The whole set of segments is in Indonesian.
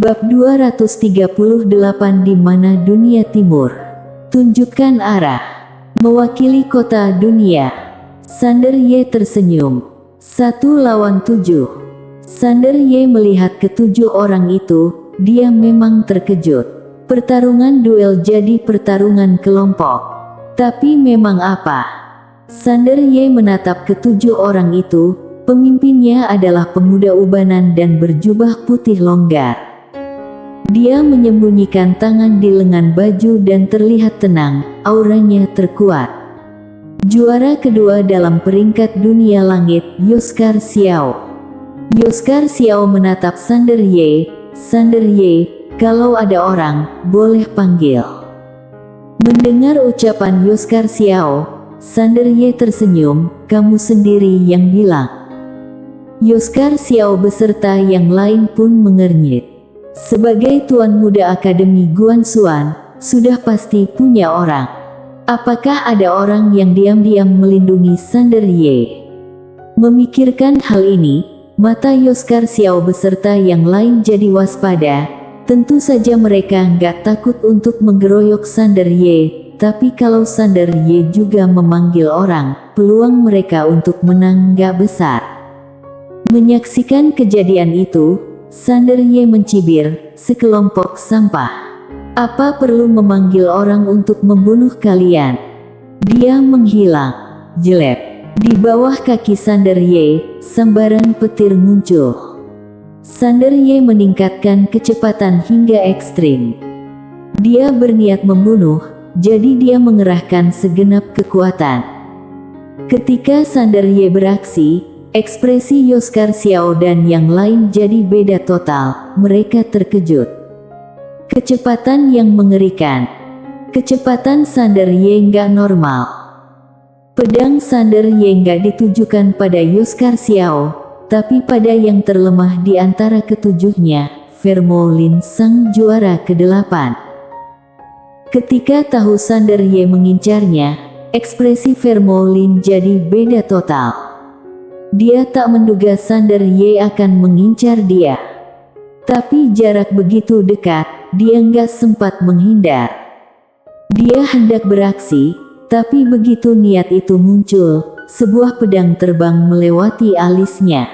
Bab 238 Di mana dunia timur? Tunjukkan arah. Mewakili kota dunia. Sander Ye tersenyum. 1 lawan 7. Sander Ye melihat ketujuh orang itu, dia memang terkejut. Pertarungan duel jadi pertarungan kelompok. Tapi memang apa? Sander Ye menatap ketujuh orang itu, pemimpinnya adalah pemuda ubanan dan berjubah putih longgar. Dia menyembunyikan tangan di lengan baju dan terlihat tenang, auranya terkuat. Juara kedua dalam peringkat dunia langit, Yoskar Xiao. Yoskar Xiao menatap Sander Ye. Sander Ye, kalau ada orang, boleh panggil. Mendengar ucapan Yoskar Xiao, Sander Ye tersenyum, kamu sendiri yang bilang. Yoskar Xiao beserta yang lain pun mengernyit. Sebagai tuan muda Akademi Guanxuan, sudah pasti punya orang. Apakah ada orang yang diam-diam melindungi Sander Ye? Memikirkan hal ini, mata Yoskar Xiao beserta yang lain jadi waspada. Tentu saja mereka nggak takut untuk menggeroyok Sander Ye, tapi kalau Sander Ye juga memanggil orang, peluang mereka untuk menang nggak besar. Menyaksikan kejadian itu, Sander Ye mencibir, sekelompok sampah. Apa perlu memanggil orang untuk membunuh kalian? Dia menghilang. Jelek. Di bawah kaki Sander Ye, sambaran petir muncul. Sander Ye meningkatkan kecepatan hingga ekstrim. Dia berniat membunuh, jadi dia mengerahkan segenap kekuatan. Ketika Sander Ye beraksi, ekspresi Yoskar Xiao dan yang lain jadi beda total, mereka terkejut. Kecepatan yang mengerikan. Kecepatan Sander Ye nggak normal. Pedang Sander Ye nggak ditujukan pada Yoskar Xiao, tapi pada yang terlemah di antara ketujuhnya, Vermolin sang juara ke-8. Ketika tahu Sander Ye mengincarnya, ekspresi Vermolin jadi beda total. Dia tak menduga Sander Ye akan mengincar dia. Tapi jarak begitu dekat, dia nggak sempat menghindar. Dia hendak beraksi, tapi begitu niat itu muncul, sebuah pedang terbang melewati alisnya.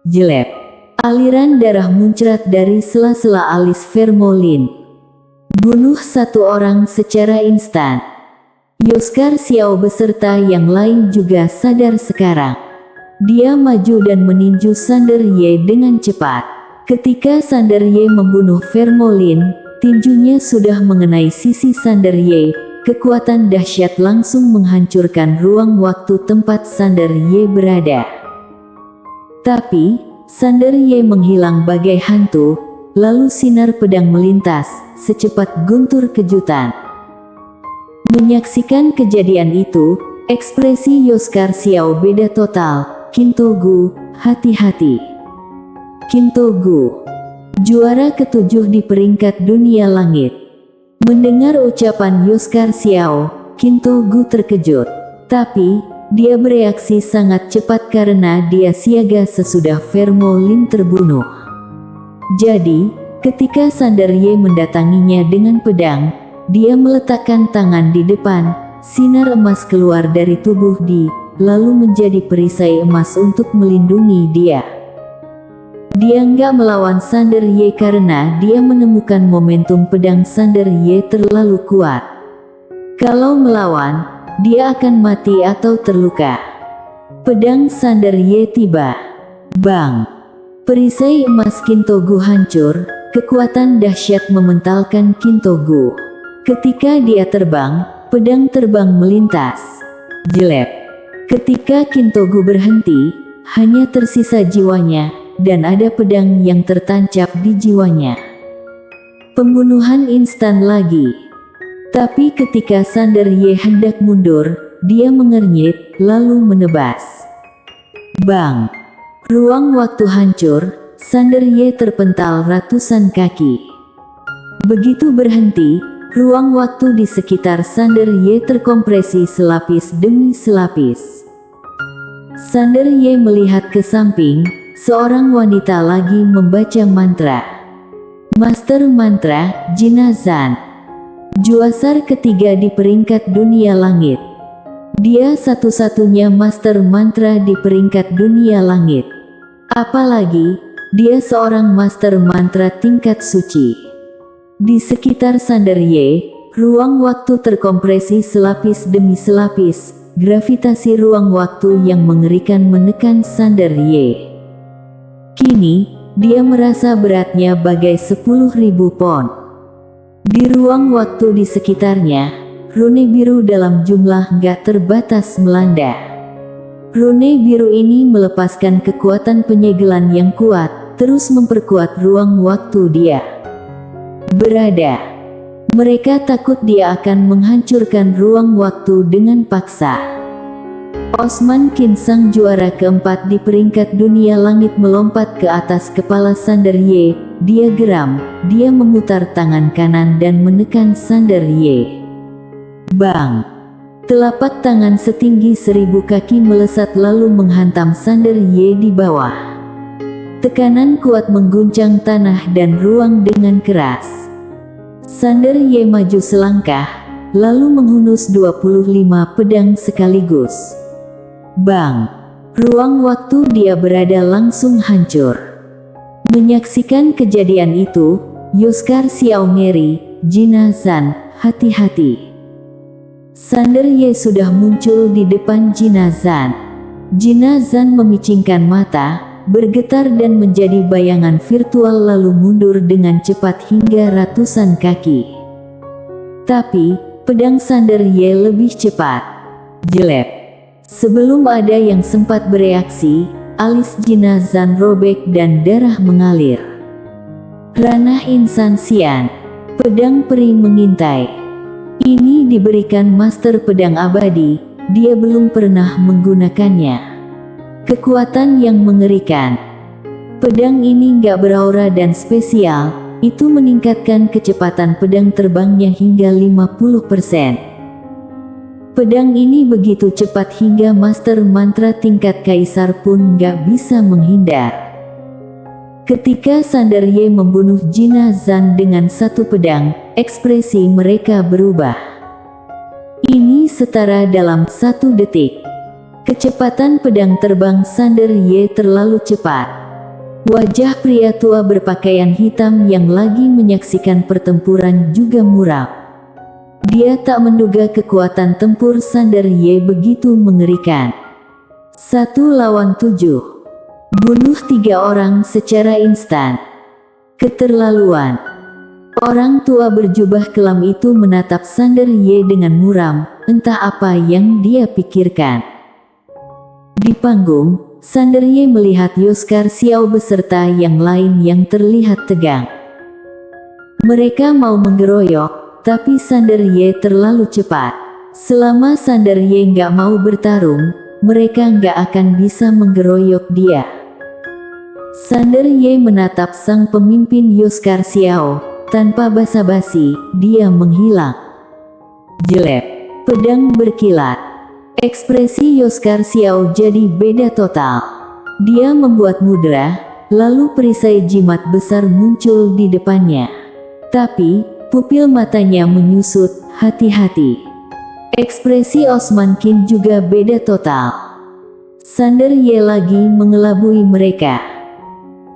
Jelek. Aliran darah muncrat dari sela-sela alis Vermolin. Bunuh satu orang secara instan. Yoskar Xiao beserta yang lain juga sadar sekarang. Dia maju dan meninju Sander Ye dengan cepat. Ketika Sander Ye membunuh Vermolin, tinjunya sudah mengenai sisi Sander Ye. Kekuatan dahsyat langsung menghancurkan ruang waktu tempat Sander Ye berada. Tapi, Sander Ye menghilang bagai hantu, lalu sinar pedang melintas, secepat guntur kejutan. Menyaksikan kejadian itu, ekspresi Yoskar Xiao beda total. Kintogu, hati-hati. Kintogu, juara ke-7 di peringkat dunia langit. Mendengar ucapan Yoskar Xiao, Kintogu terkejut. Tapi, dia bereaksi sangat cepat karena dia siaga sesudah Vermolin terbunuh. Jadi, ketika Sander Ye mendatanginya dengan pedang, dia meletakkan tangan di depan, sinar emas keluar dari tubuh lalu menjadi perisai emas untuk melindungi dia. Dia nggak melawan Sander Ye karena dia menemukan momentum pedang Sander Ye terlalu kuat. Kalau melawan, dia akan mati atau terluka. Pedang Sander Ye tiba. Bang! Perisai emas Kintogu hancur, kekuatan dahsyat mementalkan Kintogu. Ketika dia terbang, pedang terbang melintas. Jelek. Ketika Kintogu berhenti, hanya tersisa jiwanya, dan ada pedang yang tertancap di jiwanya. Pembunuhan instan lagi. Tapi ketika Sander Ye hendak mundur, dia mengernyit, lalu menebas. Bang! Ruang waktu hancur, Sander Ye terpental ratusan kaki. Begitu berhenti, ruang waktu di sekitar Sander Ye terkompresi selapis demi selapis. Sander Ye melihat ke samping, seorang wanita lagi membaca mantra. Master Mantra, Jinazan. Juasar ketiga di peringkat dunia langit. Dia satu-satunya Master Mantra di peringkat dunia langit. Apalagi, dia seorang Master Mantra tingkat suci. Di sekitar Sander Ye, ruang waktu terkompresi selapis demi selapis, gravitasi ruang waktu yang mengerikan menekan Sander Ye. Kini, dia merasa beratnya bagai 10.000 pon. Di ruang waktu di sekitarnya, rune biru dalam jumlah gak terbatas melanda. Rune biru ini melepaskan kekuatan penyegelan yang kuat, terus memperkuat ruang waktu dia berada. Mereka takut dia akan menghancurkan ruang waktu dengan paksa. Osman Qin, sang juara keempat di peringkat dunia langit, melompat ke atas kepala Sander Ye. Dia geram, dia memutar tangan kanan dan menekan Sander Ye. Bang! Telapak tangan setinggi 1000 kaki melesat lalu menghantam Sander Ye di bawah. Tekanan kuat mengguncang tanah dan ruang dengan keras. Sander Ye maju selangkah, lalu menghunus 25 pedang sekaligus. Bang! Ruang waktu dia berada langsung hancur. Menyaksikan kejadian itu, Yoskar Xiao ngeri, Jinazan, hati-hati. Sander Ye sudah muncul di depan Jinazan. Jinazan memicingkan mata, bergetar dan menjadi bayangan virtual lalu mundur dengan cepat hingga ratusan kaki. Tapi, pedang Sander Ye lebih cepat. Jelek. Sebelum ada yang sempat bereaksi, alis Jinazan robek dan darah mengalir. Ranah insan Xian. Pedang peri mengintai. Ini diberikan Master Pedang Abadi, dia belum pernah menggunakannya. Kekuatan yang mengerikan. Pedang ini gak beraura dan spesial, itu meningkatkan kecepatan pedang terbangnya hingga 50%. Pedang ini begitu cepat hingga Master Mantra tingkat Kaisar pun gak bisa menghindar. Ketika Sander Ye membunuh Jinazan dengan satu pedang, ekspresi mereka berubah. Ini setara dalam 1 detik. Kecepatan pedang terbang Sander Ye terlalu cepat. Wajah pria tua berpakaian hitam yang lagi menyaksikan pertempuran juga muram. Dia tak menduga kekuatan tempur Sander Ye begitu mengerikan. 1 lawan 7. Bunuh 3 orang secara instan. Keterlaluan. Orang tua berjubah kelam itu menatap Sander Ye dengan muram, entah apa yang dia pikirkan. Di panggung, Sander Ye melihat Yoskar Xiao beserta yang lain yang terlihat tegang. Mereka mau menggeroyok, tapi Sander Ye terlalu cepat. Selama Sander Ye nggak mau bertarung, mereka nggak akan bisa menggeroyok dia. Sander Ye menatap sang pemimpin Yoskar Xiao. Tanpa basa-basi, dia menghilang. Jelek. Pedang berkilat. Ekspresi Yoskar Xiao jadi beda total. Dia membuat mudra, lalu perisai jimat besar muncul di depannya. Tapi, pupil matanya menyusut, hati-hati. Ekspresi Osman Qin juga beda total. Sander Ye lagi mengelabui mereka.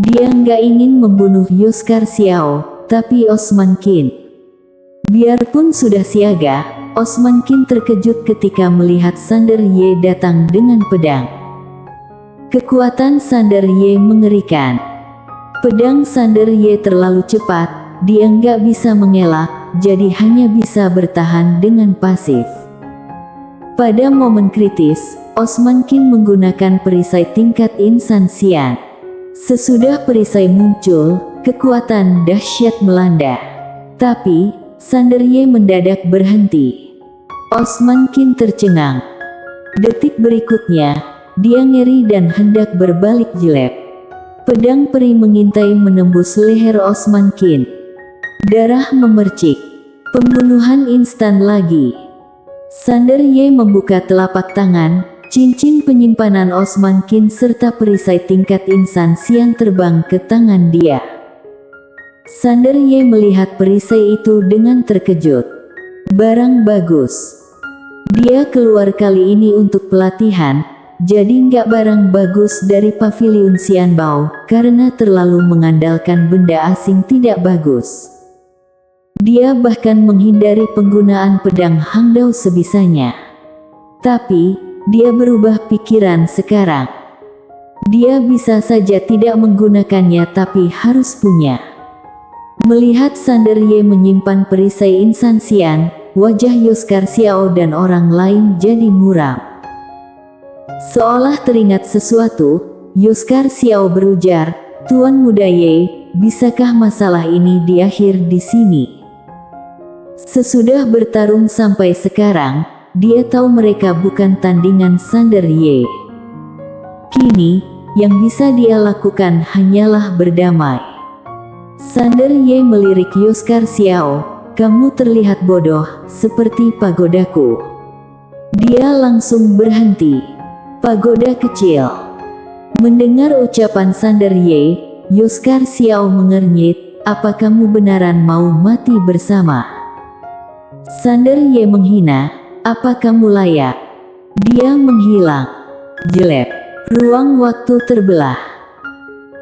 Dia nggak ingin membunuh Yoskar Xiao, tapi Osman Qin. Biarpun sudah siaga, Osman Qin terkejut ketika melihat Sander Ye datang dengan pedang. Kekuatan Sander Ye mengerikan. Pedang Sander Ye terlalu cepat. Dia nggak bisa mengelak, jadi hanya bisa bertahan dengan pasif. Pada momen kritis, Osman Qin menggunakan perisai tingkat insan Xian. Sesudah perisai muncul, kekuatan dahsyat melanda. Tapi, Sander Ye mendadak berhenti. Osman Qin tercengang. Detik berikutnya, dia ngeri dan hendak berbalik jelek. Pedang peri mengintai menembus leher Osman Qin. Darah memercik. Pembunuhan instan lagi. Sander Ye membuka telapak tangan, cincin penyimpanan Osman Qin serta perisai tingkat insan Xian terbang ke tangan dia. Sander Ye melihat perisai itu dengan terkejut. Barang bagus. Dia keluar kali ini untuk pelatihan, jadi nggak barang bagus dari pavilion Xianbao, karena terlalu mengandalkan benda asing tidak bagus. Dia bahkan menghindari penggunaan pedang Hangdao sebisanya. Tapi, dia berubah pikiran sekarang. Dia bisa saja tidak menggunakannya tapi harus punya. Melihat Sander Ye menyimpan perisai insan Xian, wajah Yoskar Xiao dan orang lain jadi muram. Seolah teringat sesuatu, Yoskar Xiao berujar, "Tuan Muda Ye, bisakah masalah ini diakhir di sini?" Sesudah bertarung sampai sekarang, dia tahu mereka bukan tandingan Sander Ye. Kini, yang bisa dia lakukan hanyalah berdamai. Sander Ye melirik Yoskar Xiao, "Kamu terlihat bodoh, seperti pagodaku." Dia langsung berhenti. Pagoda kecil. Mendengar ucapan Sander Ye, Yoskar Xiao mengernyit, "Apa kamu benaran mau mati bersama?" Sander Ye menghina, "Apa kamu layak?" Dia menghilang. Jelek. Ruang waktu terbelah.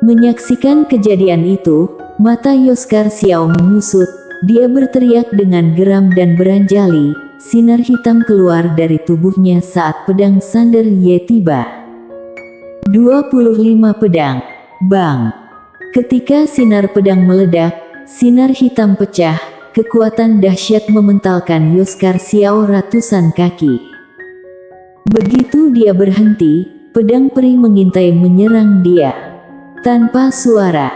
Menyaksikan kejadian itu, mata Yoskar Xiao menyusut. Dia berteriak dengan geram dan beranjali. Sinar hitam keluar dari tubuhnya saat pedang Sander Ye tiba. 25 pedang. Bang. Ketika sinar pedang meledak, sinar hitam pecah. Kekuatan dahsyat mementalkan Yoskar Xiao ratusan kaki. Begitu dia berhenti, pedang peri mengintai menyerang dia. Tanpa suara.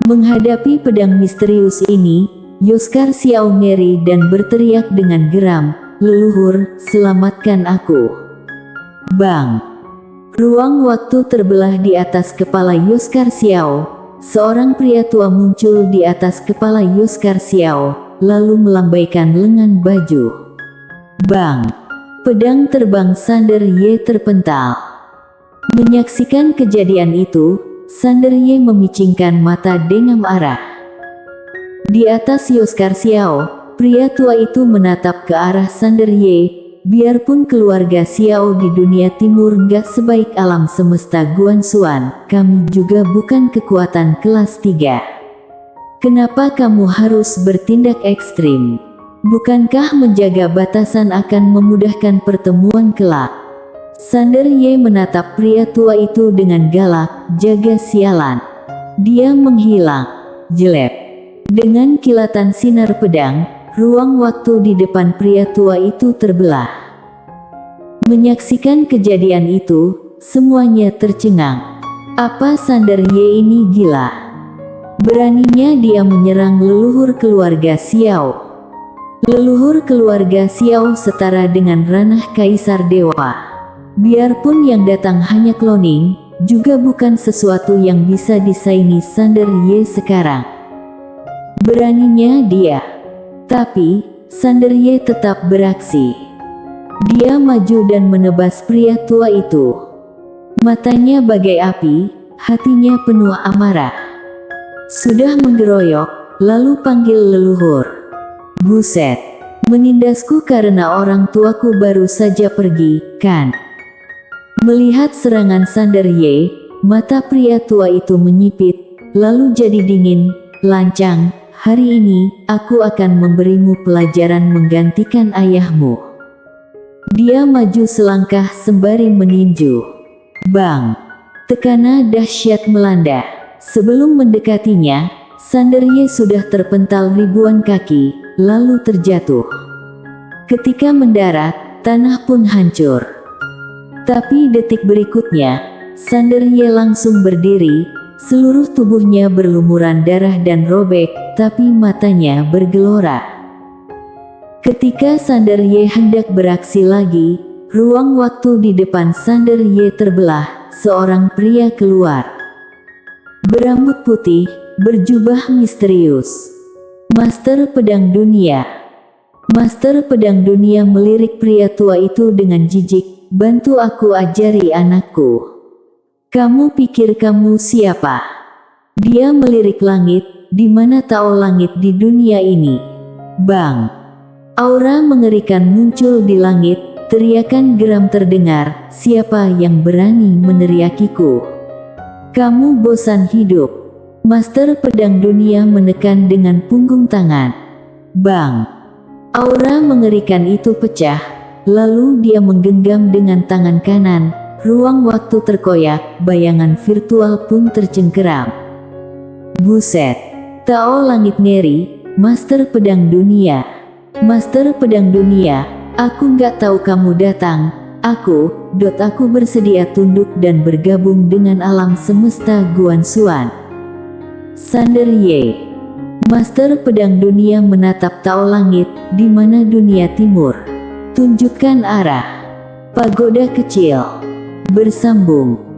Menghadapi pedang misterius ini, Yoskar Xiao ngeri dan berteriak dengan geram, "Leluhur, selamatkan aku." Bang! Ruang waktu terbelah di atas kepala Yoskar Xiao. Seorang pria tua muncul di atas kepala Yoskar Xiao, lalu melambaikan lengan baju. Bang! Pedang terbang Sander Ye terpental. Menyaksikan kejadian itu, Sander Ye memicingkan mata dengan marah. Di atas Yoskar Xiao, pria tua itu menatap ke arah Sander Ye. "Biarpun keluarga Xiao di dunia timur gak sebaik alam semesta Guanxuan, kami juga bukan kekuatan kelas 3. Kenapa kamu harus bertindak ekstrim? Bukankah menjaga batasan akan memudahkan pertemuan kelak?" Sander Ye menatap pria tua itu dengan galak, "Jaga sialan." Dia menghilang. Jelek. Dengan kilatan sinar pedang, ruang waktu di depan pria tua itu terbelah. Menyaksikan kejadian itu, semuanya tercengang. Apa Sander Ye ini gila? Beraninya dia menyerang leluhur keluarga Xiao. Leluhur keluarga Xiao setara dengan ranah Kaisar Dewa. Biarpun yang datang hanya cloning, juga bukan sesuatu yang bisa disaingi Sander Ye sekarang. Beraninya dia. Tapi, Sander Ye tetap beraksi. Dia maju dan menebas pria tua itu. Matanya bagai api, hatinya penuh amarah. Sudah menggeroyok, lalu panggil leluhur. "Buset, menindasku karena orang tuaku baru saja pergi, kan?" Melihat serangan Sander Ye, mata pria tua itu menyipit, lalu jadi dingin, lancang. "Hari ini, aku akan memberimu pelajaran menggantikan ayahmu." Dia maju selangkah sembari meninju. Bang! Tekanan dahsyat melanda. Sebelum mendekatinya, Sander Ye sudah terpental ribuan kaki, lalu terjatuh. Ketika mendarat, tanah pun hancur. Tapi detik berikutnya, Sander Ye langsung berdiri, seluruh tubuhnya berlumuran darah dan robek, tapi matanya bergelora. Ketika Sander Ye hendak beraksi lagi, ruang waktu di depan Sander Ye terbelah, seorang pria keluar. Berambut putih, berjubah misterius. Master Pedang Dunia. Master Pedang Dunia melirik pria tua itu dengan jijik, "Bantu aku ajari anakku." "Kamu pikir kamu siapa?" Dia melirik langit, di mana Tao langit di dunia ini? Bang! Aura mengerikan muncul di langit, teriakan geram terdengar, siapa yang berani meneriakiku? Kamu bosan hidup? Master pedang dunia menekan dengan punggung tangan. Bang! Aura mengerikan itu pecah, lalu dia menggenggam dengan tangan kanan, ruang waktu terkoyak, bayangan virtual pun tercengkeram. Buset! Tao langit ngeri, Master pedang dunia. Master pedang dunia, aku nggak tahu kamu datang. Aku bersedia tunduk dan bergabung dengan alam semesta Guanxuan. Sander Ye. Master pedang dunia menatap Tao langit, di mana dunia timur. Tunjukkan arah. Pagoda kecil. Bersambung.